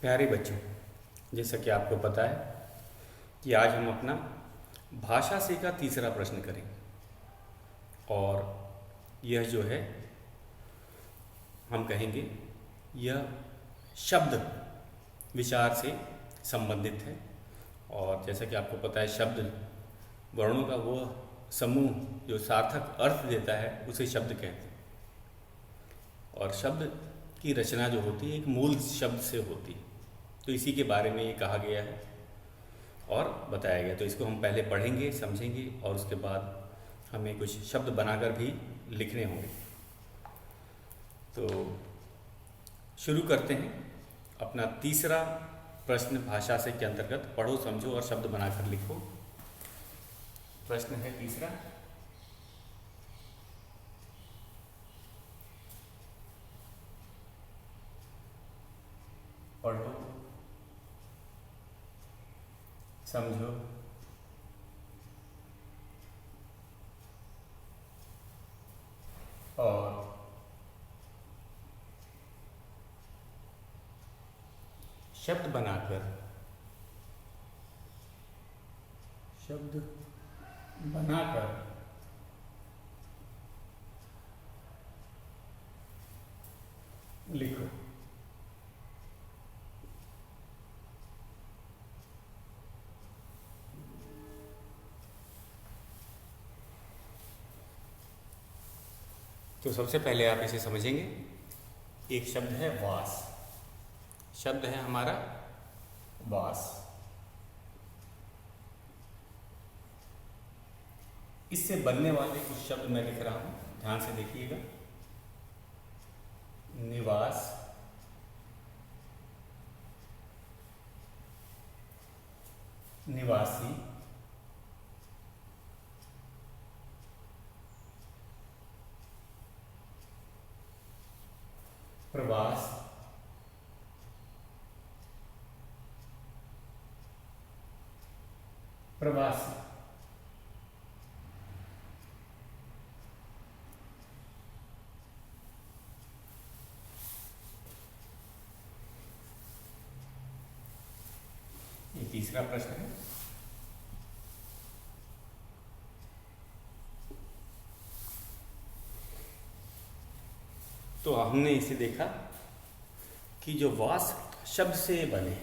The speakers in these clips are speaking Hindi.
प्यारे बच्चों, जैसा कि आपको पता है कि आज हम अपना भाषा से का तीसरा प्रश्न करेंगे। और यह जो है हम कहेंगे यह शब्द विचार से संबंधित है। और जैसा कि आपको पता है शब्द वर्णों का वो समूह जो सार्थक अर्थ देता है उसे शब्द कहते हैं। और शब्द की रचना जो होती है एक मूल शब्द से होती है, तो इसी के बारे में ये कहा गया है और बताया गया। तो इसको हम पहले पढ़ेंगे, समझेंगे और उसके बाद हमें कुछ शब्द बनाकर भी लिखने होंगे। तो शुरू करते हैं अपना तीसरा प्रश्न भाषा से के अंतर्गत पढ़ो, समझो और शब्द बनाकर लिखो। प्रश्न है तीसरा, पढ़ो, समझो और शब्द बनाकर लिखो। तो सबसे पहले आप इसे समझेंगे। एक शब्द है वास, शब्द है हमारा वास। इससे बनने वाले कुछ शब्द मैं लिख रहा हूं, ध्यान से देखिएगा। निवास, निवासी, प्रवास, प्रवासी। ये तीसरा प्रश्न है। तो हमने इसे देखा कि जो वास शब्द से बने,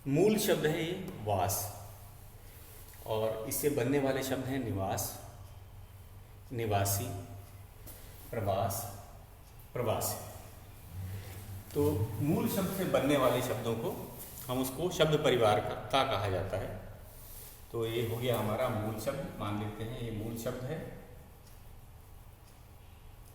मूल शब्द है ये वास, और इससे बनने वाले शब्द हैं निवास, निवासी, प्रवास, प्रवासी। तो मूल शब्द से बनने वाले शब्दों को हम उसको शब्द परिवार का कहा जाता है। तो ये हो गया हमारा मूल शब्द, मान लेते हैं ये मूल शब्द है।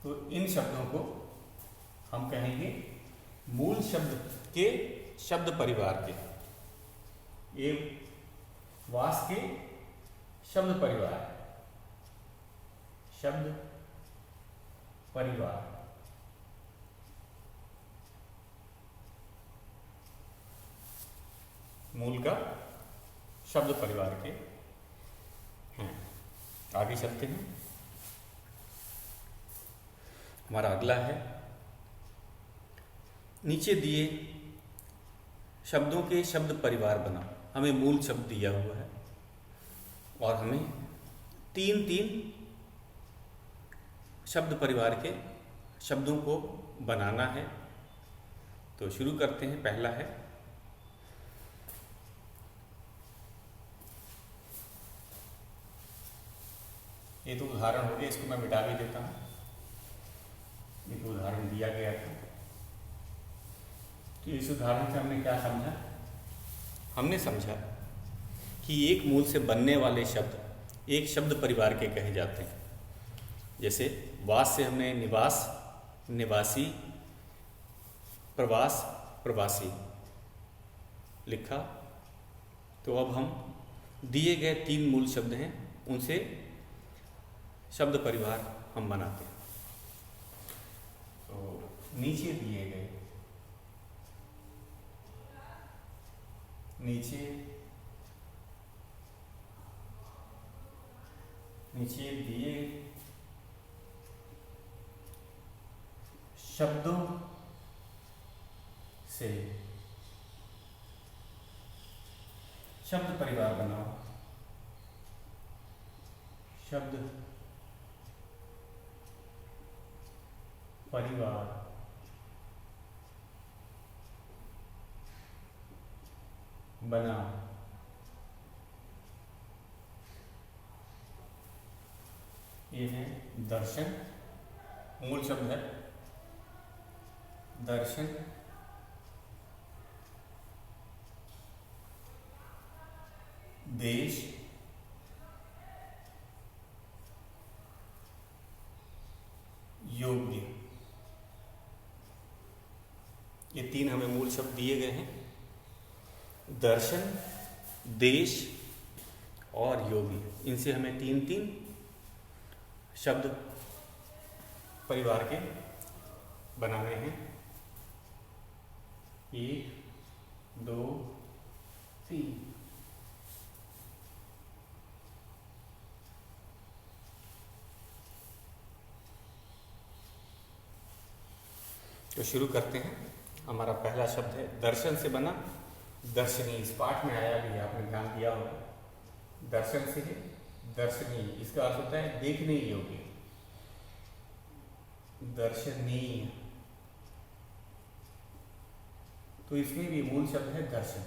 तो इन शब्दों को हम कहेंगे मूल शब्द के शब्द परिवार के, ये वास के शब्द परिवार, शब्द परिवार। मूल का शब्द परिवार के हैं। आगे चलते हैं। हमारा अगला है, नीचे दिए शब्दों के शब्द परिवार बना। हमें मूल शब्द दिया हुआ है और हमें तीन तीन शब्द परिवार के शब्दों को बनाना है। तो शुरू करते हैं। पहला है ये, तो उदाहरण हो गया, इसको मैं मिटा भी देता हूं। ये तो उदाहरण दिया गया था। तो इस उदाहरण से हमने क्या समझा? हमने समझा कि एक मूल से बनने वाले शब्द एक शब्द परिवार के कहे जाते हैं। जैसे वास से हमने निवास, निवासी, प्रवास, प्रवासी लिखा। तो अब हम दिए गए तीन मूल शब्द हैं, उनसे शब्द परिवार हम बनाते हैं। तो नीचे दिए गए, नीचे दिए शब्दों से शब्द परिवार बनाओ। शब्द परिवार बनाओ। ये है दर्शन, मूल शब्द है दर्शन, देश, योग्य। ये तीन हमें मूल शब्द दिए गए हैं, दर्शन, देश और योग्य। इनसे हमें तीन तीन शब्द परिवार के बनाने हैं। 1 2 3। तो शुरू करते हैं। हमारा पहला शब्द है दर्शन से बना दर्शनी। इस पाठ में आया भी, आपने ध्यान दिया होगा। दर्शन से है दर्शनी, इसका अर्थ होता है देखने योग्य, दर्शनीय। तो इसमें भी मूल शब्द है दर्शन,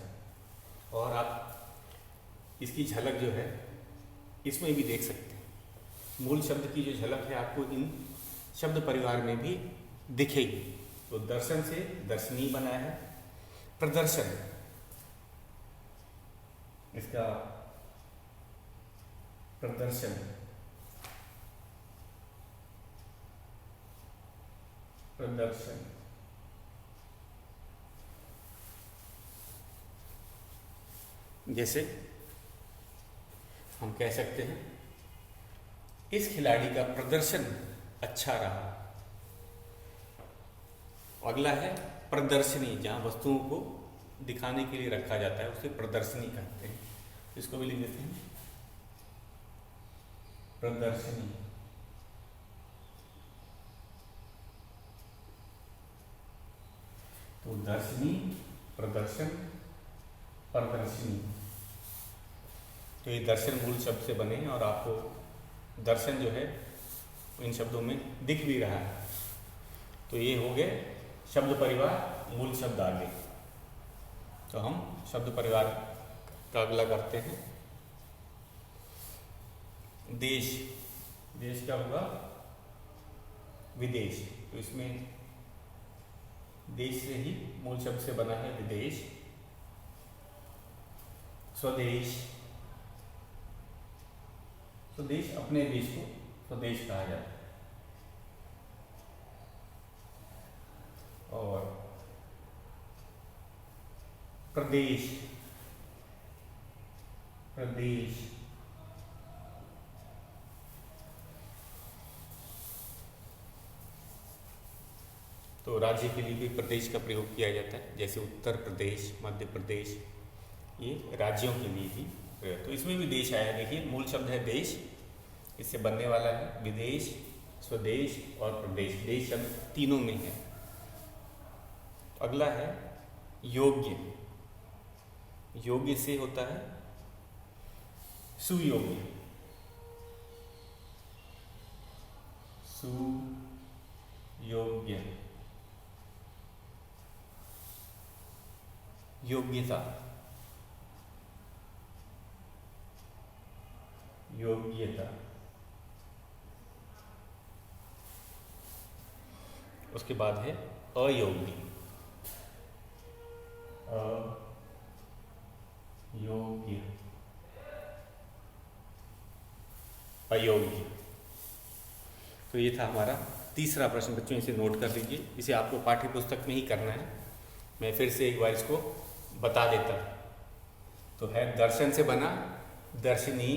और आप इसकी झलक जो है इसमें भी देख सकते हैं। मूल शब्द की जो झलक है आपको इन शब्द परिवार में भी दिखेगी। तो दर्शन से दर्शनी बना है। प्रदर्शन, इसका प्रदर्शन, प्रदर्शन। जैसे हम कह सकते हैं इस खिलाड़ी का प्रदर्शन अच्छा रहा। अगला है प्रदर्शनी, जहाँ वस्तुओं को दिखाने के लिए रखा जाता है उसे प्रदर्शनी कहते हैं। इसको भी लिख देते हैं प्रदर्शनी। तो दर्शनी, प्रदर्शन, प्रदर्शनी। तो ये दर्शन मूल शब्द से बने और आपको दर्शन जो है इन शब्दों में दिख भी रहा है। तो ये हो गए शब्द परिवार, मूल शब्द आगे। तो हम शब्द परिवार का अगला करते हैं देश। देश क्या होगा? विदेश। तो इसमें देश से ही मूल शब्द से बना है विदेश। स्वदेश, स्वदेश अपने देश को स्वदेश कहा जाता है। और प्रदेश, प्रदेश। तो राज्य के लिए भी प्रदेश का प्रयोग किया जाता है, जैसे उत्तर प्रदेश, मध्य प्रदेश, ये राज्यों के लिए भी। तो इसमें भी देश आया। देखिए मूल शब्द है देश, इससे बनने वाला है विदेश, स्वदेश और प्रदेश। देश शब्द तीनों में है। अगला है योग्य। योग्य से होता है सुयोग्य, सुयोग्य। योग्यता, योग्यता। उसके बाद है अयोग्य, अयोग्य, अयोग्य। तो ये था हमारा तीसरा प्रश्न। बच्चों इसे नोट कर लीजिए, इसे आपको पाठ्य पुस्तक में ही करना है। मैं फिर से एक बार इसको बता देता हूँ। तो है दर्शन से बना दर्शनी,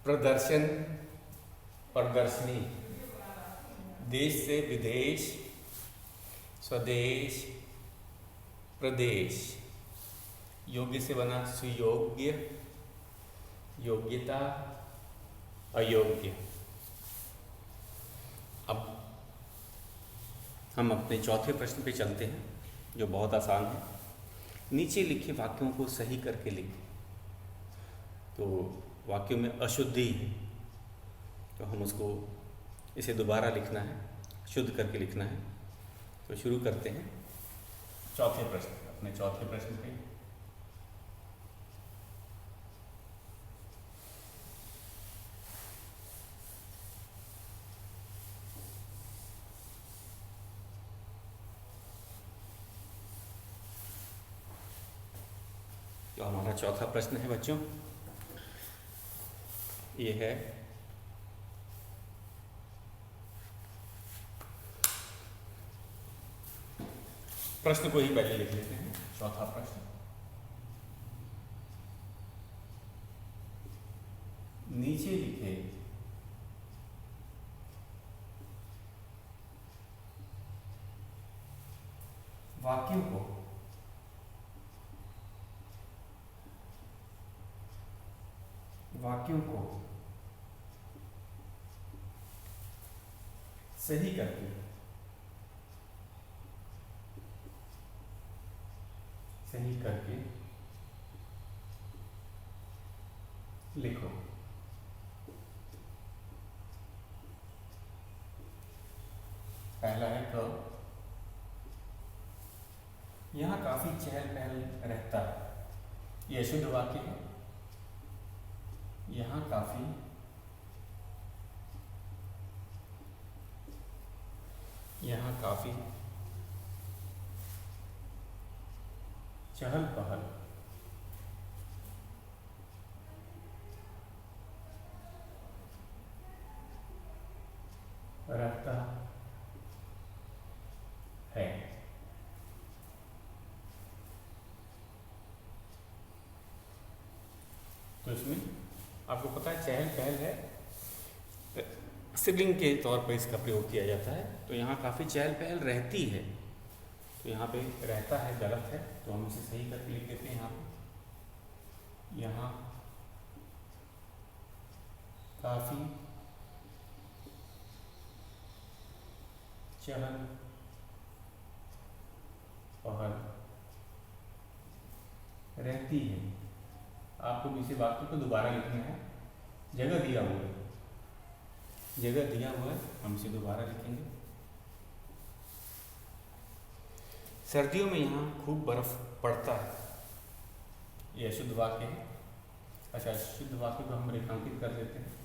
प्रदर्शन, प्रदर्शनी। देश से विदेश, स्वदेश, प्रदेश। योग्य से बना सुयोग्य, योग्यता, अयोग्य। अब हम अपने चौथे प्रश्न पे चलते हैं, जो बहुत आसान है। नीचे लिखे वाक्यों को सही करके लिखें। तो वाक्यों में अशुद्धि है तो हम उसको इसे दोबारा लिखना है, शुद्ध करके लिखना है। तो शुरू करते हैं चौथे प्रश्न, अपने चौथे प्रश्न पे। तो हमारा चौथा प्रश्न है बच्चों, ये है प्रश्न को ही पहले लिख लेते हैं। चौथा प्रश्न, नीचे लिखे वाक्यों को सही करके लिखो। पहला है क, यहाँ काफी चहल पहल रहता है, यह शुद्ध वाक्य है। यहाँ काफी चहल पहल रहता है। तो इसमें आपको पता है चहल पहल है, स्त्रीलिंग के तौर पर इसका प्रयोग किया जाता है। तो यहाँ काफ़ी चहल पहल रहती है, तो यहाँ पे रहता है गलत है, तो हम इसे सही करके लिख देते हैं। यहाँ काफ़ी चहल पहल रहती है। आपको किसी वाक्य को दोबारा लिखना है, जगह दिया हुआ है, हम इसे दोबारा लिखेंगे। सर्दियों में यहाँ खूब बर्फ पड़ता है, यह शुद्ध वाक्य है। अच्छा, शुद्ध वाक्य को हम रेखांकित कर देते हैं।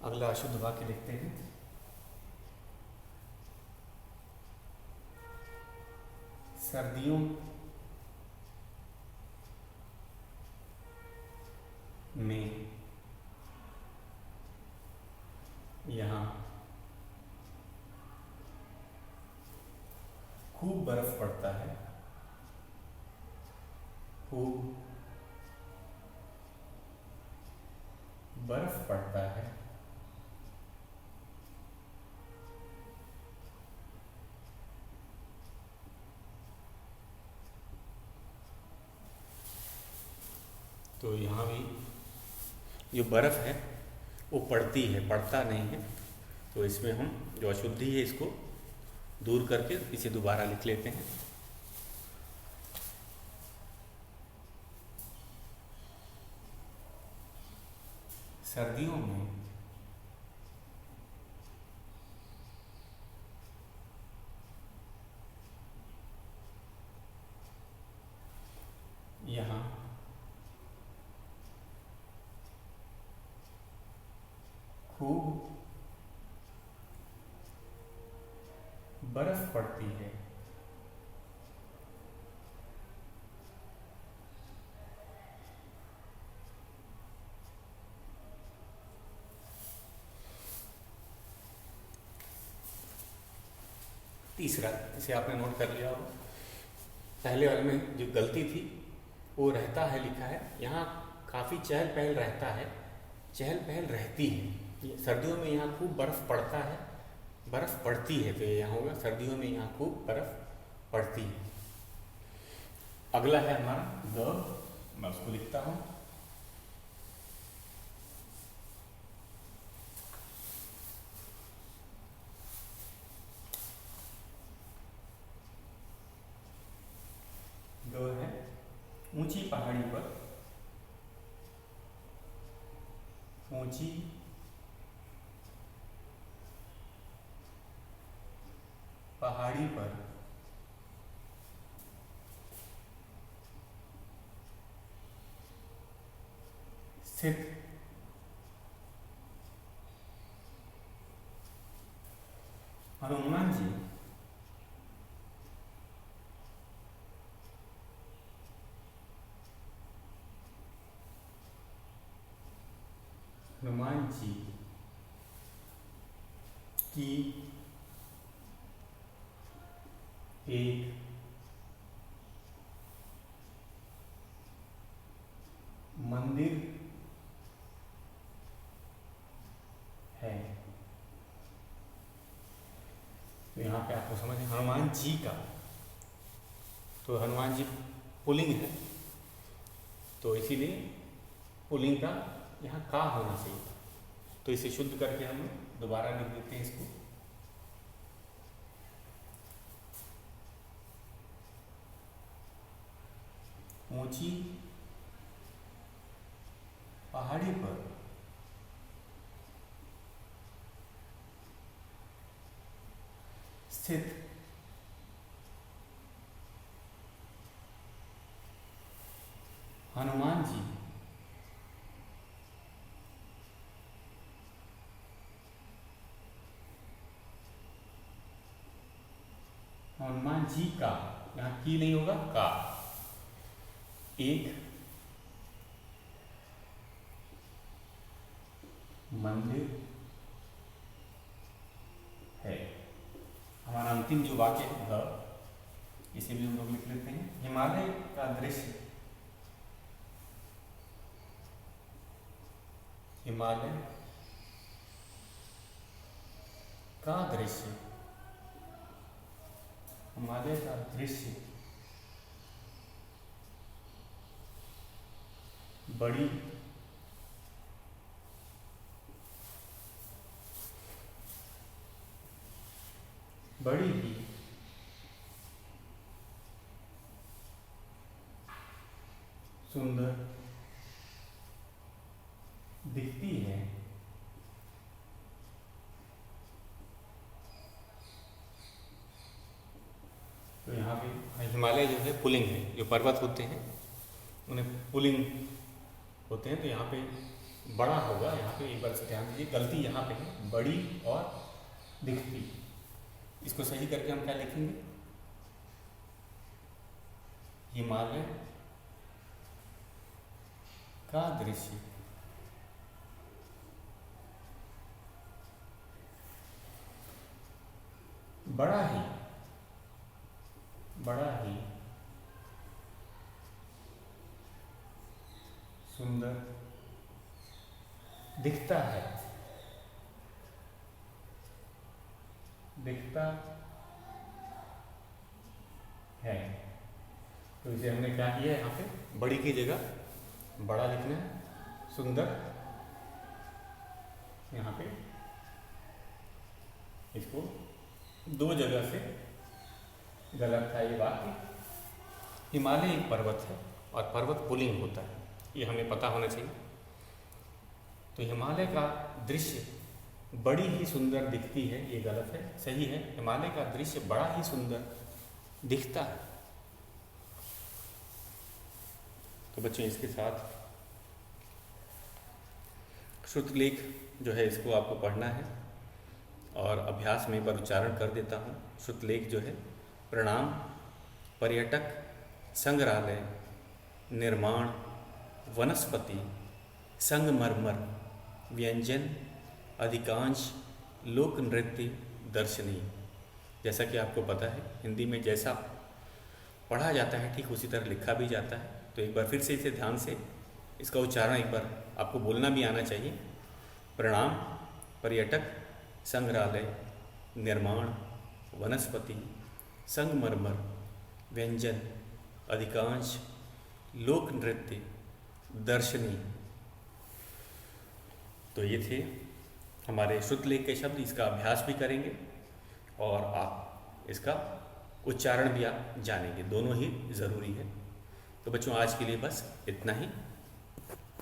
अगला अशुद्ध वाक्य लिखते हैं। सर्दियों में यहाँ खूब बर्फ पड़ता है, खूब बर्फ पड़ता है। तो यहाँ भी जो बर्फ है वो पड़ती है, पड़ता नहीं है। तो इसमें हम जो अशुद्धि है इसको दूर करके इसे दोबारा लिख लेते हैं। सर्दियों में यहाँ खूब बर्फ पड़ती है। तीसरा, इसे आपने नोट कर लिया होगा, पहले वाले में जो गलती थी वो रहता है लिखा है, यहाँ काफ़ी चहल पहल रहता है, चहल पहल रहती है। सर्दियों में यहाँ खूब बर्फ पड़ता है, बर्फ पड़ती है, तो यहाँ होगा सर्दियों में यहाँ खूब बर्फ पड़ती है। अगला है हमारा द, मैं उसको लिखता हूँ। ऊंची पहाड़ी पर, ऊंची पहाड़ी पर स्थित हनुमान जी की एक मंदिर है। तो यहाँ पे आपको समझ हनुमान जी का, तो हनुमान जी पुल्लिंग है, तो इसीलिए पुल्लिंग का यहाँ का होना चाहिए। तो इसे शुद्ध करके हम दोबारा लिख देते हैं इसको। ऊंची पहाड़ी पर स्थित हनुमान जी का, यहाँ की नहीं होगा, का एक मंदिर है। हमारा अंतिम जो वाक्य है इसे भी हम लोग लिख लेते हैं। हिमालय का दृश्य, हिमालय का दृश्य, हिमालय का दृश्य बड़ी ही सुंदर दिखती है। तो यहाँ पे हिमालय जो है पुल्लिंग है, जो पर्वत होते हैं उन्हें पुल्लिंग होते हैं। तो यहाँ पे बड़ा होगा, यहाँ पे एक बार से ध्यान दीजिए, गलती यहाँ पे है, बड़ी और दिखती। इसको सही करके हम क्या लिखेंगे, हिमालय का दृश्य बड़ा ही सुंदर दिखता है, तो इसे हमने क्या किया है, यहाँ पे बड़ी की जगह बड़ा लिखना है, सुंदर यहाँ पे इसको दो जगह से गलत था ये वाक्य। हिमालय एक पर्वत है और पर्वत पुल्लिंग होता है, ये हमें पता होना चाहिए। तो हिमालय का दृश्य बड़ी ही सुंदर दिखती है, ये गलत है। सही है, हिमालय का दृश्य बड़ा ही सुंदर दिखता है। तो बच्चों इसके साथ श्रुतलेख जो है इसको आपको पढ़ना है और अभ्यास में एक बार उच्चारण कर देता हूँ। श्रुतलेख जो है, प्रणाम, पर्यटक, संग्रहालय, निर्माण, वनस्पति, संगमरमर, व्यंजन, अधिकांश, लोक नृत्य, दर्शनीय। जैसा कि आपको पता है हिंदी में जैसा पढ़ा जाता है ठीक उसी तरह लिखा भी जाता है। तो एक बार फिर से इसे ध्यान से इसका उच्चारण एक बार आपको बोलना भी आना चाहिए। प्रणाम, पर्यटक, संग्रहालय, निर्माण, वनस्पति, संगमरमर, व्यंजन, अधिकांश, लोक नृत्य, दर्शनीय। तो ये थे हमारे श्रुतलेख के शब्द। इसका अभ्यास भी करेंगे और आप इसका उच्चारण भी आप जानेंगे, दोनों ही ज़रूरी है। तो बच्चों आज के लिए बस इतना ही।